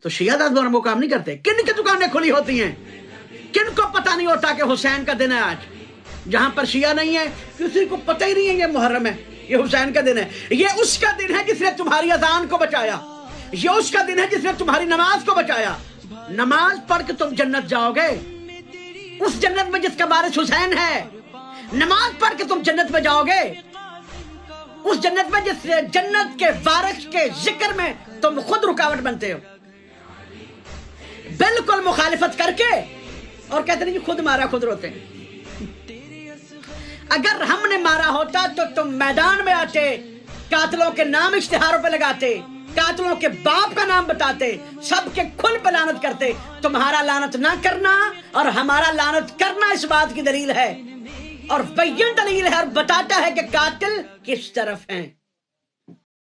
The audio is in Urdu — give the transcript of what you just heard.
تو شیعہ 10 وہ کام نہیں کرتے. کن کی دکانیں کھلی ہوتی ہیں؟ کن کو پتہ نہیں ہوتا کہ حسین کا دن ہے آج؟ جہاں پر شیعہ نہیں ہے کسی کو پتہ ہی نہیں ہے یہ محرم ہے، یہ حسین کا دن ہے. یہ اس کا دن ہے جس نے تمہاری اذان کو بچایا، یہ اس کا دن ہے جس نے تمہاری نماز کو بچایا. نماز پڑھ کے تم جنت جاؤ گے، اس جنت میں جس کا وارث حسین ہے. نماز پڑھ کے تم جنت میں جاؤ گے، اس جنت میں جس جنت کے وارث کے ذکر میں تم خود رکاوٹ بنتے ہو. بالکل مخالفت کر کے اور کہتے ہیں جی خود مارا خود روتے ہیں. اگر ہم نے مارا ہوتا تو تم میدان میں آتے، قاتلوں کے نام اشتہاروں پہ لگاتے، قاتلوں کے باپ کا نام بتاتے، سب کے کھل پہ لعنت کرتے. تمہارا لعنت نہ کرنا اور ہمارا لعنت کرنا اس بات کی دلیل ہے، اور بین دلیل ہے، اور بتاتا ہے کہ قاتل کس طرف ہیں.